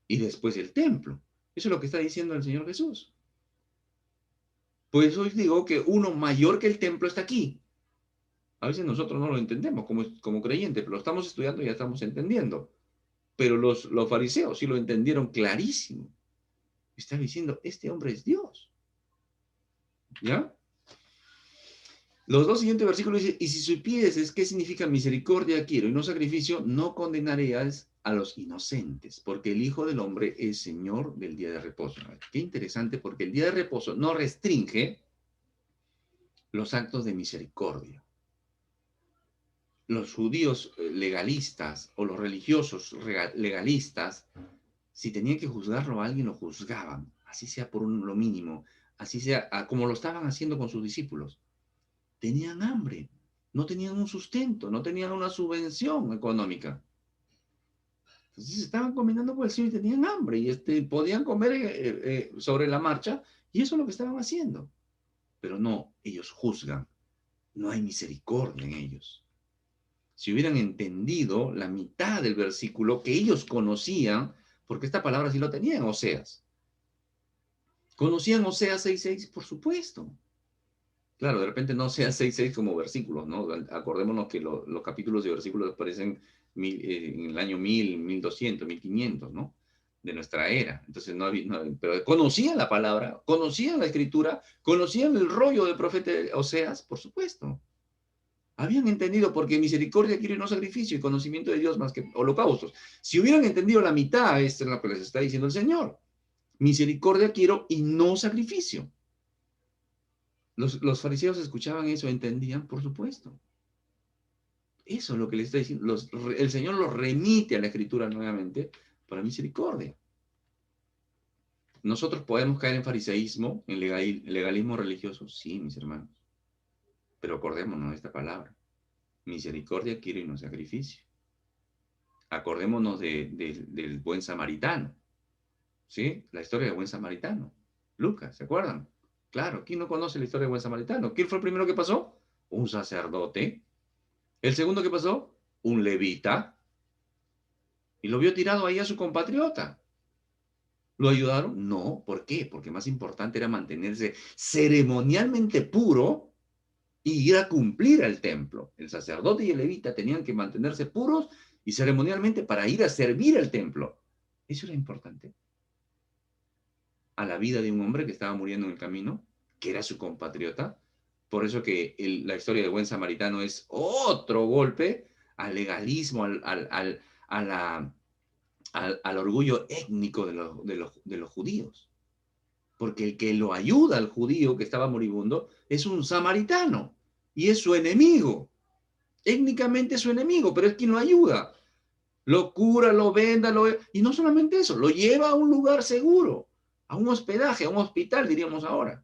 [SPEAKER 1] y después el templo. Eso es lo que está diciendo el Señor Jesús. Pues hoy digo que uno mayor que el templo está aquí. A veces nosotros no lo entendemos como creyentes, pero lo estamos estudiando y ya estamos entendiendo. Pero los fariseos sí lo entendieron clarísimo. Está diciendo, este hombre es Dios. ¿Ya? Los dos siguientes versículos dicen, y si supieses qué significa misericordia quiero y no sacrificio, no condenarías a los inocentes, porque el Hijo del Hombre es Señor del día de reposo. Qué interesante, porque el día de reposo no restringe los actos de misericordia. Los judíos legalistas o los religiosos legalistas, si tenían que juzgarlo a alguien, lo juzgaban, así sea por lo mínimo, así sea como lo estaban haciendo con sus discípulos. Tenían hambre, no tenían un sustento, no tenían una subvención económica. Entonces estaban combinando con el Señor y tenían hambre y podían comer sobre la marcha y eso es lo que estaban haciendo. Pero no, ellos juzgan, no hay misericordia en ellos. Si hubieran entendido la mitad del versículo que ellos conocían, porque esta palabra sí lo tenían, Oseas. ¿Conocían Oseas 6:6? Por supuesto. Claro, de repente no sea 6:6 como versículos, ¿no? Acordémonos que los capítulos y versículos aparecen en el año 1000, 1200, 1500, ¿no? De nuestra era. Entonces, pero conocían la palabra, conocían la escritura, conocían el rollo del profeta Oseas, por supuesto. Habían entendido porque misericordia quiero y no sacrificio y conocimiento de Dios más que holocaustos. Si hubieran entendido la mitad, esta es lo que les está diciendo el Señor. Misericordia quiero y no sacrificio. Los fariseos escuchaban eso, entendían, por supuesto. Eso es lo que les está diciendo. El Señor los remite a la Escritura nuevamente para misericordia. ¿Nosotros podemos caer en fariseísmo, en legalismo religioso? Sí, mis hermanos. Pero acordémonos de esta palabra. Misericordia quiero y no sacrificio. Acordémonos del buen samaritano. ¿Sí? La historia del buen samaritano. Lucas, ¿se acuerdan? Claro, ¿quién no conoce la historia del buen samaritano? ¿Quién fue el primero que pasó? Un sacerdote. ¿El segundo que pasó? Un levita. Y lo vio tirado ahí a su compatriota. ¿Lo ayudaron? No. ¿Por qué? Porque más importante era mantenerse ceremonialmente puro y ir a cumplir al templo. El sacerdote y el levita tenían que mantenerse puros y ceremonialmente para ir a servir al templo. Eso era importante. A la vida de un hombre que estaba muriendo en el camino, que era su compatriota. Por eso que la historia del buen samaritano es otro golpe al legalismo, al orgullo étnico de los judíos. Porque el que lo ayuda al judío que estaba moribundo es un samaritano y es su enemigo. Técnicamente es su enemigo, pero es quien lo ayuda. Lo cura, lo venda, y no solamente eso, lo lleva a un lugar seguro, a un hospedaje, a un hospital, diríamos ahora.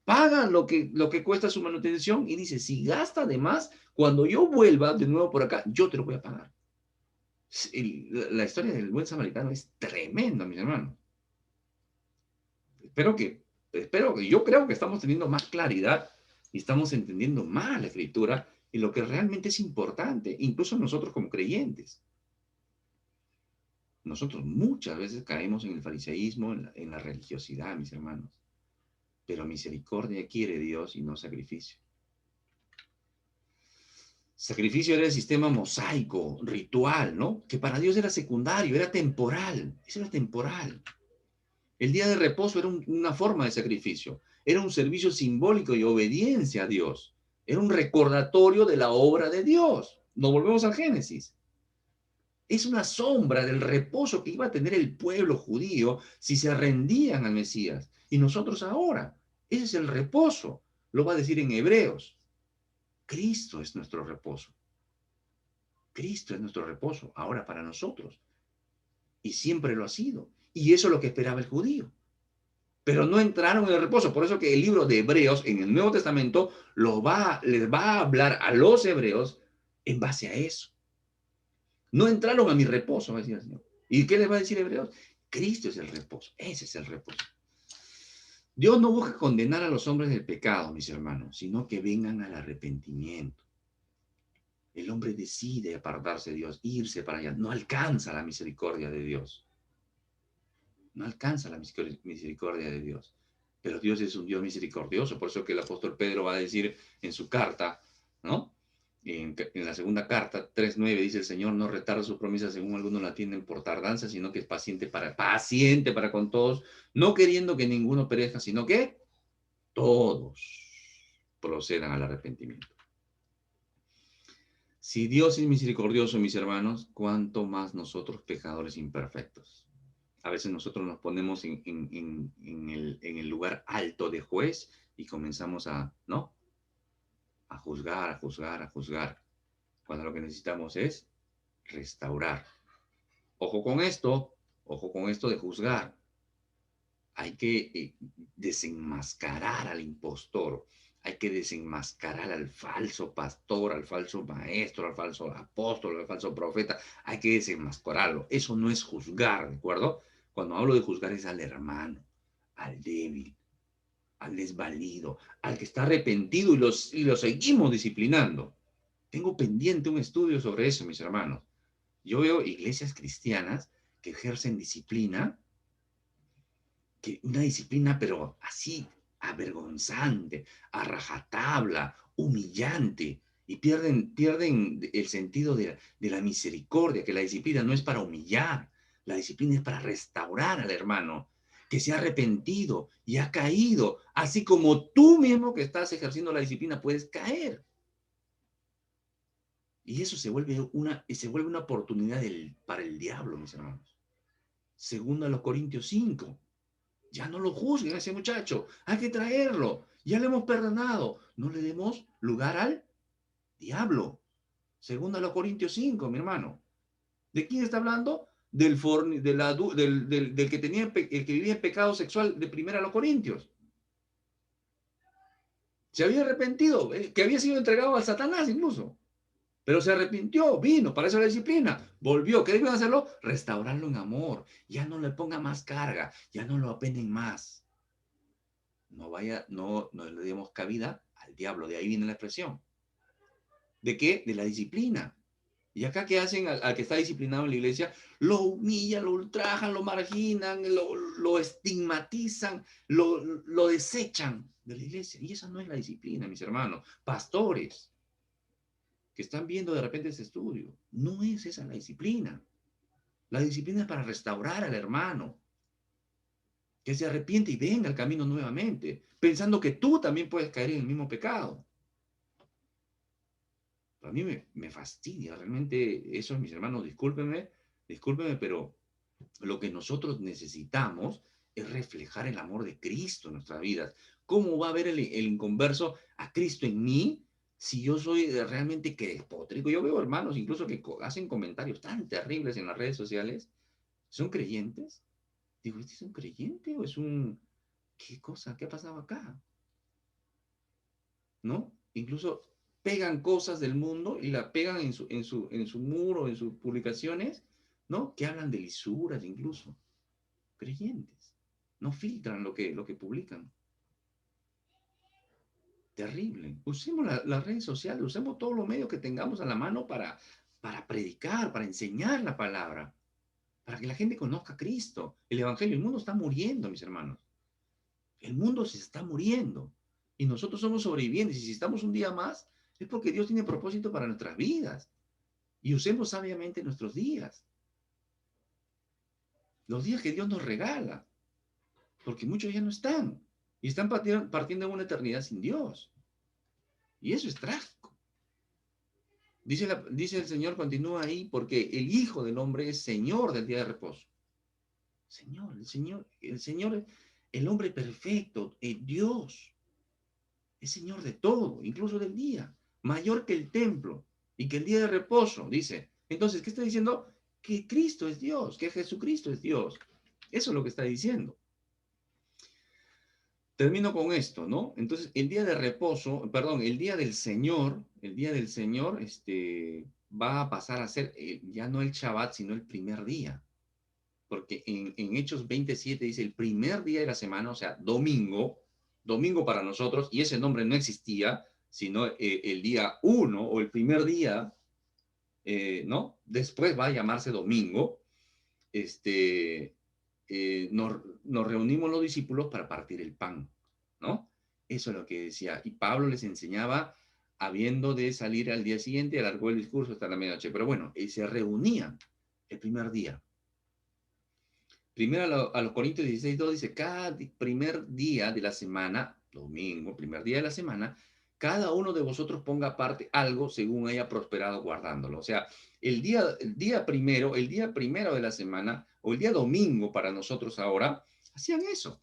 [SPEAKER 1] Paga lo que cuesta su manutención y dice, si gasta de más, cuando yo vuelva de nuevo por acá, yo te lo voy a pagar. La historia del buen samaritano es tremenda, mis hermanos. Yo creo que estamos teniendo más claridad y estamos entendiendo más la escritura y lo que realmente es importante, incluso nosotros como creyentes. Nosotros muchas veces caemos en el fariseísmo, en la religiosidad, mis hermanos. Pero misericordia quiere Dios y no sacrificio. Sacrificio era el sistema mosaico, ritual, ¿no? Que para Dios era secundario, era temporal. Eso era temporal. El día de reposo era una forma de sacrificio. Era un servicio simbólico y obediencia a Dios. Era un recordatorio de la obra de Dios. Nos volvemos al Génesis. Es una sombra del reposo que iba a tener el pueblo judío si se rendían al Mesías. Y nosotros ahora, ese es el reposo. Lo va a decir en Hebreos. Cristo es nuestro reposo. Cristo es nuestro reposo ahora para nosotros. Y siempre lo ha sido. Y eso es lo que esperaba el judío. Pero no entraron en el reposo. Por eso que el libro de Hebreos en el Nuevo Testamento les va a hablar a los hebreos en base a eso. No entraron a mi reposo, va a decir el Señor. ¿Y qué les va a decir Hebreos? Cristo es el reposo. Ese es el reposo. Dios no busca condenar a los hombres del pecado, mis hermanos, sino que vengan al arrepentimiento. El hombre decide apartarse de Dios, irse para allá. No alcanza la misericordia de Dios. No alcanza la misericordia de Dios. Pero Dios es un Dios misericordioso. Por eso que el apóstol Pedro va a decir en su carta, ¿no? En la segunda carta, 3:9, dice: el Señor no retarda su promesa según algunos la tienen por tardanza, sino que es paciente para con todos, no queriendo que ninguno perezca, sino que todos procedan al arrepentimiento. Si Dios es misericordioso, mis hermanos, ¿cuánto más nosotros pecadores imperfectos? A veces nosotros nos ponemos en el lugar alto de juez y comenzamos ¿no? A juzgar, cuando lo que necesitamos es restaurar. Ojo con esto de juzgar. Hay que desenmascarar al impostor, hay que desenmascarar al falso pastor, al falso maestro, al falso apóstol, al falso profeta, hay que desenmascararlo. Eso no es juzgar, ¿de acuerdo? Cuando hablo de juzgar es al hermano, al débil, al desvalido, al que está arrepentido y lo seguimos disciplinando. Tengo pendiente un estudio sobre eso, mis hermanos. Yo veo iglesias cristianas que ejercen disciplina, que una disciplina, pero así, avergonzante, a rajatabla, humillante, y pierden el sentido de la misericordia, que la disciplina no es para humillar, la disciplina es para restaurar al hermano, que se ha arrepentido y ha caído, así como tú mismo que estás ejerciendo la disciplina puedes caer. Y eso se vuelve una oportunidad para el diablo, mis hermanos. Segundo a los Corintios 5. Ya no lo juzguen a ese muchacho. Hay que traerlo. Ya le hemos perdonado. No le demos lugar al diablo. Segundo a los Corintios 5, mi hermano. ¿De quién está hablando? Del que el que vivía en pecado sexual de primera a los Corintios. Se había arrepentido, que había sido entregado al Satanás incluso. Pero se arrepintió, vino, para eso la disciplina, volvió. ¿Qué deben hacerlo? Restaurarlo en amor. Ya no le ponga más carga, ya no lo apenen más. No le demos cabida al diablo. De ahí viene la expresión. ¿De qué? De la disciplina. Y acá, ¿qué hacen al que está disciplinado en la iglesia? Lo humillan, lo ultrajan, lo marginan, lo estigmatizan, lo desechan de la iglesia. Y esa no es la disciplina, mis hermanos. Pastores que están viendo de repente ese estudio. No es esa la disciplina. La disciplina es para restaurar al hermano, que se arrepiente y venga al camino nuevamente, pensando que tú también puedes caer en el mismo pecado. A mí me fastidia realmente eso, mis hermanos, discúlpenme, pero lo que nosotros necesitamos es reflejar el amor de Cristo en nuestras vidas. ¿Cómo va a ver el inconverso a Cristo en mí si yo soy realmente crespótrico? Yo veo hermanos incluso que hacen comentarios tan terribles en las redes sociales. ¿Son creyentes? Digo, ¿este es un creyente o es un... ¿Qué cosa? ¿Qué ha pasado acá? ¿No? Incluso pegan cosas del mundo y la pegan en su muro, en sus publicaciones, ¿no? Que hablan de lisuras incluso. Creyentes. No filtran lo que publican. Terrible. Usemos las redes sociales, usemos todos los medios que tengamos a la mano para predicar, para enseñar la palabra, para que la gente conozca a Cristo, el Evangelio. El mundo está muriendo, mis hermanos. El mundo se está muriendo. Y nosotros somos sobrevivientes. Y si estamos un día más, es porque Dios tiene propósito para nuestras vidas. Y usemos sabiamente nuestros días. Los días que Dios nos regala. Porque muchos ya no están. Y están partiendo en una eternidad sin Dios. Y eso es trágico. Dice el Señor, continúa ahí, porque el Hijo del Hombre es Señor del día de reposo. Señor, el hombre perfecto, el Dios, es Señor de todo, incluso del día, mayor que el templo y que el día de reposo, dice. Entonces, ¿qué está diciendo? Que Cristo es Dios, que Jesucristo es Dios. Eso es lo que está diciendo. Termino con esto, ¿no? Entonces, el día de reposo, perdón, el día del Señor, va a pasar a ser ya no el Shabbat, sino el primer día. Porque en Hechos 27 dice el primer día de la semana, o sea, domingo para nosotros, y ese nombre no existía, sino el día 1 o el primer día, ¿no? Después va a llamarse domingo. Nos reunimos los discípulos para partir el pan, ¿no? Eso es lo que decía. Y Pablo les enseñaba, habiendo de salir al día siguiente, alargó el discurso hasta la medianoche. Pero bueno, se reunían el primer día. Primero a los Corintios 16:2 dice, cada primer día de la semana, domingo, primer día de la semana, cada uno de vosotros ponga aparte algo según haya prosperado guardándolo. O sea, el día primero de la semana, o el día domingo para nosotros ahora, hacían eso.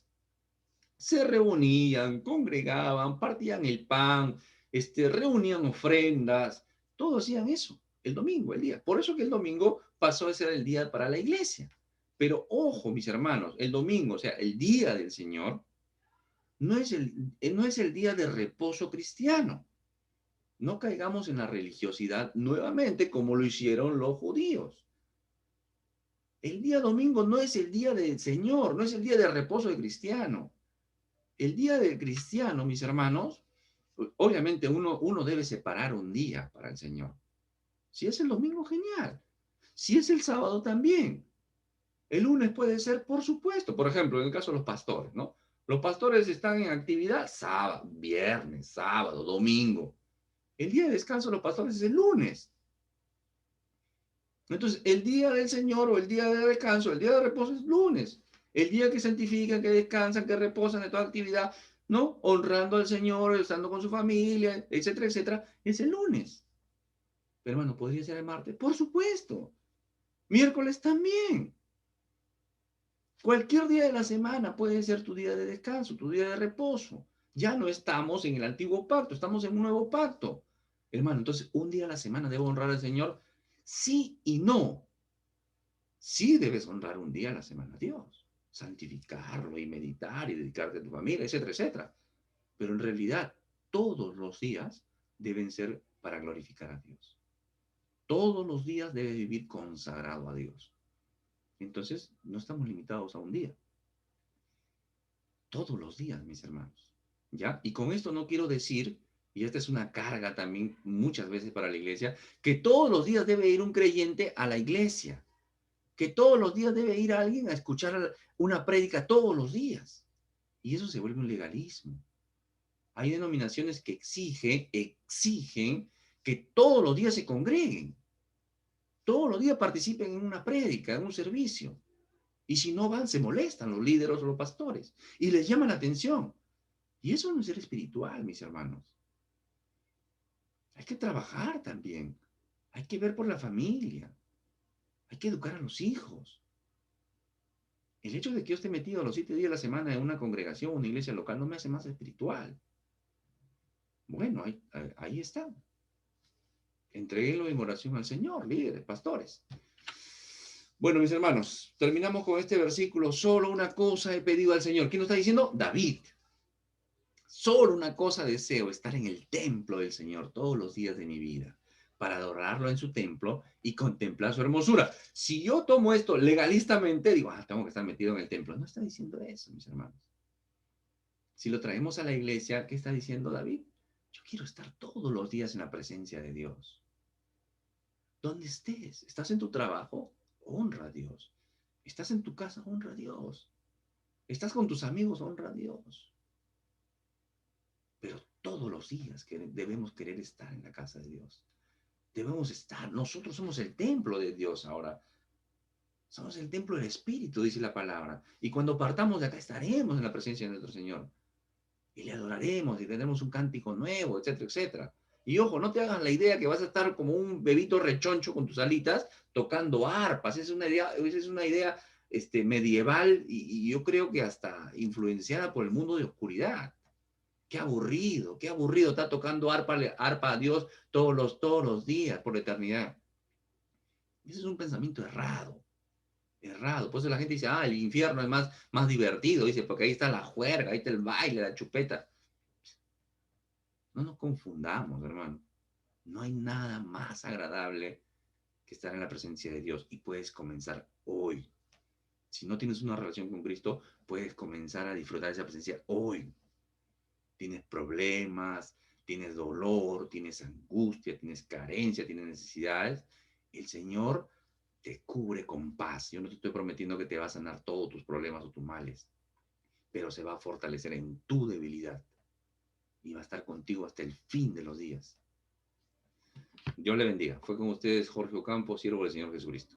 [SPEAKER 1] Se reunían, congregaban, partían el pan, reunían ofrendas, todos hacían eso, el domingo, el día. Por eso que el domingo pasó a ser el día para la iglesia. Pero ojo, mis hermanos, el domingo, o sea, el día del Señor, no es el día de reposo cristiano. No caigamos en la religiosidad nuevamente como lo hicieron los judíos. El día domingo no es el día del Señor, no es el día de reposo de cristiano. El día del cristiano, mis hermanos, obviamente uno debe separar un día para el Señor. Si es el domingo, genial. Si es el sábado, también. El lunes puede ser, por supuesto. Por ejemplo, en el caso de los pastores, ¿no? Los pastores están en actividad sábado, viernes, sábado, domingo. El día de descanso de los pastores es el lunes. Entonces, el día del Señor o el día de descanso, el día de reposo es lunes. El día que santifican, que descansan, que reposan de toda actividad, ¿no? Honrando al Señor, estando con su familia, etcétera, etcétera, es el lunes. Pero bueno, ¿podría ser el martes? Por supuesto. Miércoles también. Cualquier día de la semana puede ser tu día de descanso, tu día de reposo. Ya no estamos en el antiguo pacto, estamos en un nuevo pacto. Hermano, entonces un día a la semana debo honrar al Señor. Sí y no. Sí debes honrar un día a la semana a Dios, santificarlo y meditar y dedicarte a tu familia, etcétera, etcétera. Pero en realidad todos los días deben ser para glorificar a Dios. Todos los días debes vivir consagrado a Dios. Entonces no estamos limitados a un día. Todos los días, mis hermanos. ¿Ya? Y con esto no quiero decir, y esta es una carga también muchas veces para la iglesia, que todos los días debe ir un creyente a la iglesia, que todos los días debe ir alguien a escuchar una prédica todos los días. Y eso se vuelve un legalismo. Hay denominaciones que exigen que todos los días se congreguen. Todos los días participen en una prédica, en un servicio. Y si no van, se molestan los líderes o los pastores. Y les llama la atención. Y eso no es ser espiritual, mis hermanos. Hay que trabajar también. Hay que ver por la familia. Hay que educar a los hijos. El hecho de que yo esté metido los 7 días de la semana en una congregación, una iglesia local, no me hace más espiritual. Bueno, ahí está. Entréguenlo en oración al Señor, líderes, pastores. Bueno, mis hermanos, terminamos con este versículo. Solo una cosa he pedido al Señor. ¿Quién nos está diciendo? David. Solo una cosa deseo, estar en el templo del Señor todos los días de mi vida, para adorarlo en su templo y contemplar su hermosura. Si yo tomo esto legalistamente, digo, tengo que estar metido en el templo. No está diciendo eso, mis hermanos. Si lo traemos a la iglesia, ¿qué está diciendo David? Yo quiero estar todos los días en la presencia de Dios. Donde estés, estás en tu trabajo, honra a Dios. Estás en tu casa, honra a Dios. Estás con tus amigos, honra a Dios. Pero todos los días debemos querer estar en la casa de Dios. Debemos estar. Nosotros somos el templo de Dios ahora. Somos el templo del Espíritu, dice la palabra. Y cuando partamos de acá estaremos en la presencia de nuestro Señor. Y le adoraremos y tendremos un cántico nuevo, etcétera, etcétera. Y ojo, no te hagas la idea que vas a estar como un bebito rechoncho con tus alitas tocando arpas. Esa es una idea medieval y yo creo que hasta influenciada por el mundo de oscuridad. Qué aburrido está tocando arpa a Dios todos los días por la eternidad. Ese es un pensamiento errado. Por eso la gente dice, el infierno es más divertido, dice, porque ahí está la juerga, ahí está el baile, la chupeta. No nos confundamos, hermano. No hay nada más agradable que estar en la presencia de Dios y puedes comenzar hoy. Si no tienes una relación con Cristo, puedes comenzar a disfrutar de esa presencia hoy. Tienes problemas, tienes dolor, tienes angustia, tienes carencia, tienes necesidades. El Señor te cubre con paz. Yo no te estoy prometiendo que te va a sanar todos tus problemas o tus males, pero se va a fortalecer en tu debilidad y va a estar contigo hasta el fin de los días. Dios le bendiga. Fue con ustedes Jorge Ocampo, siervo del Señor Jesucristo.